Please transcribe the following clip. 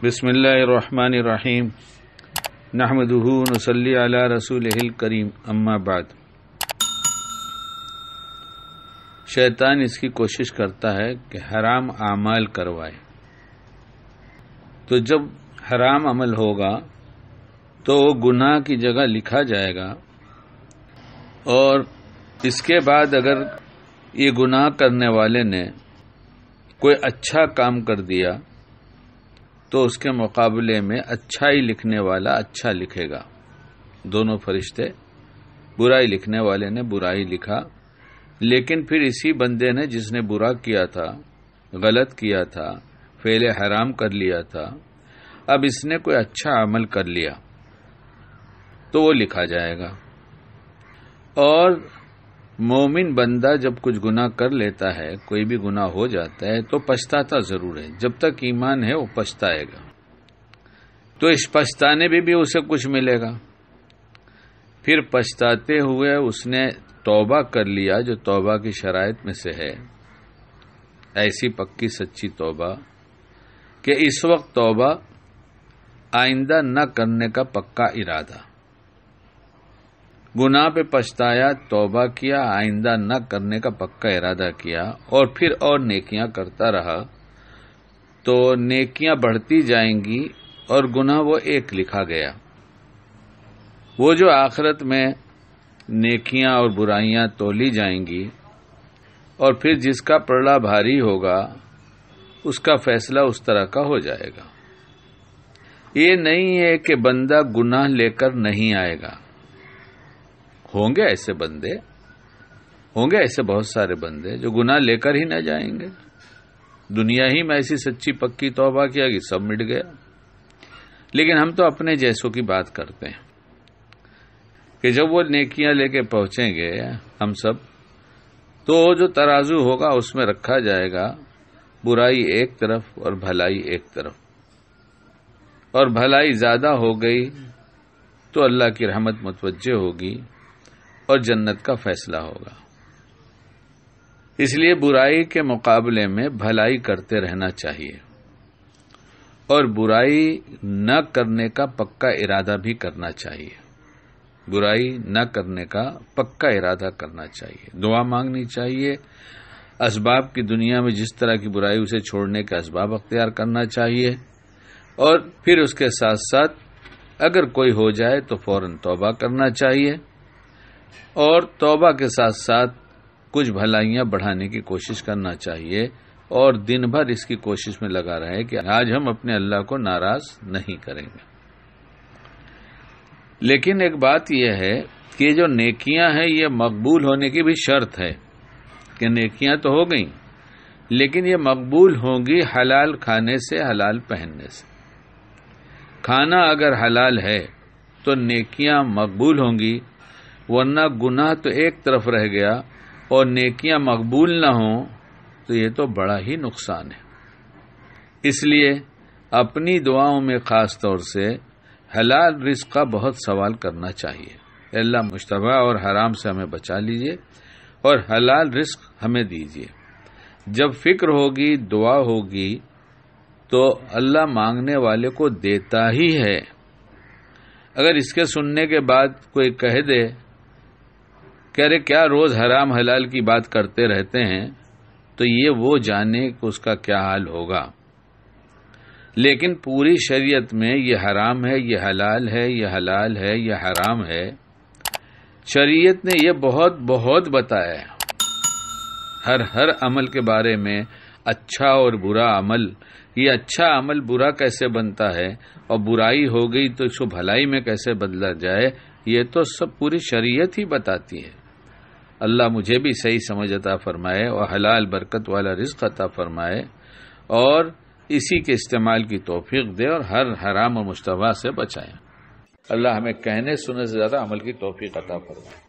بسم اللہ الرحمن الرحیم نحمدہ نصلی علی رسولہ الکریم اما بعد۔ شیطان اس کی کوشش کرتا ہے کہ حرام اعمال کروائے، تو جب حرام عمل ہوگا تو وہ گناہ کی جگہ لکھا جائے گا، اور اس کے بعد اگر یہ گناہ کرنے والے نے کوئی اچھا کام کر دیا تو اس کے مقابلے میں اچھائی لکھنے والا اچھا لکھے گا۔ دونوں فرشتے، برائی لکھنے والے نے برائی لکھا، لیکن پھر اسی بندے نے جس نے برا کیا تھا، غلط کیا تھا، فعل حرام کر لیا تھا، اب اس نے کوئی اچھا عمل کر لیا تو وہ لکھا جائے گا۔ اور مومن بندہ جب کچھ گناہ کر لیتا ہے، کوئی بھی گناہ ہو جاتا ہے تو پچھتاتا ضرور ہے، جب تک ایمان ہے وہ پچھتائے گا، تو اس پچھتانے میں بھی اسے کچھ ملے گا۔ پھر پچھتاتے ہوئے اس نے توبہ کر لیا، جو توبہ کی شرائط میں سے ہے، ایسی پکی سچی توبہ کہ اس وقت توبہ، آئندہ نہ کرنے کا پکا ارادہ، گناہ پہ پچھتایا، توبہ کیا، آئندہ نہ کرنے کا پکا ارادہ کیا، اور پھر اور نیکیاں کرتا رہا، تو نیکیاں بڑھتی جائیں گی اور گناہ وہ ایک لکھا گیا۔ وہ جو آخرت میں نیکیاں اور برائیاں تولی جائیں گی، اور پھر جس کا پلڑا بھاری ہوگا اس کا فیصلہ اس طرح کا ہو جائے گا۔ یہ نہیں ہے کہ بندہ گناہ لے کر نہیں آئے گا، ہوں گے ایسے بندے، ہوں گے ایسے بہت سارے بندے جو گناہ لے کر ہی نہ جائیں گے۔ دنیا ہی میں ایسی سچی پکی توبہ کیا کہ سب مٹ گیا۔ لیکن ہم تو اپنے جیسوں کی بات کرتے ہیں کہ جب وہ نیکیاں لے کے پہنچیں گے ہم سب، تو جو ترازو ہوگا اس میں رکھا جائے گا برائی ایک طرف اور بھلائی ایک طرف، اور بھلائی زیادہ ہو گئی تو اللہ کی رحمت متوجہ ہوگی اور جنت کا فیصلہ ہوگا۔ اس لیے برائی کے مقابلے میں بھلائی کرتے رہنا چاہیے، اور برائی نہ کرنے کا پکا ارادہ بھی کرنا چاہیے۔ برائی نہ کرنے کا پکا ارادہ کرنا چاہیے، دعا مانگنی چاہیے، اسباب کی دنیا میں جس طرح کی برائی اسے چھوڑنے کے اسباب اختیار کرنا چاہیے، اور پھر اس کے ساتھ ساتھ اگر کوئی ہو جائے تو فوراً توبہ کرنا چاہیے، اور توبہ کے ساتھ ساتھ کچھ بھلائیاں بڑھانے کی کوشش کرنا چاہیے، اور دن بھر اس کی کوشش میں لگا رہے کہ آج ہم اپنے اللہ کو ناراض نہیں کریں گے۔ لیکن ایک بات یہ ہے کہ جو نیکیاں ہیں یہ مقبول ہونے کی بھی شرط ہے، کہ نیکیاں تو ہو گئیں لیکن یہ مقبول ہوں گی حلال کھانے سے، حلال پہننے سے۔ کھانا اگر حلال ہے تو نیکیاں مقبول ہوں گی، ورنہ گناہ تو ایک طرف رہ گیا اور نیکیاں مقبول نہ ہوں تو یہ تو بڑا ہی نقصان ہے۔ اس لیے اپنی دعاؤں میں خاص طور سے حلال رزق کا بہت سوال کرنا چاہیے۔ اے اللہ مشتبہ اور حرام سے ہمیں بچا لیجئے اور حلال رزق ہمیں دیجئے۔ جب فکر ہوگی، دعا ہوگی، تو اللہ مانگنے والے کو دیتا ہی ہے۔ اگر اس کے سننے کے بعد کوئی کہہ دے کہ ارے کیا روز حرام حلال کی بات کرتے رہتے ہیں، تو یہ وہ جانے کہ اس کا کیا حال ہوگا۔ لیکن پوری شریعت میں یہ حرام ہے، یہ حلال ہے، یہ حلال ہے، یہ حرام ہے، شریعت نے یہ بہت بہت بتایا ہے۔ ہر عمل کے بارے میں، اچھا اور برا عمل، یہ اچھا عمل برا کیسے بنتا ہے، اور برائی ہو گئی تو اس کو بھلائی میں کیسے بدلا جائے، یہ تو سب پوری شریعت ہی بتاتی ہے۔ اللہ مجھے بھی صحیح سمجھ عطا فرمائے اور حلال برکت والا رزق عطا فرمائے، اور اسی کے استعمال کی توفیق دے، اور ہر حرام اور مشتبہ سے بچائے۔ اللہ ہمیں کہنے سننے سے زیادہ عمل کی توفیق عطا فرمائے۔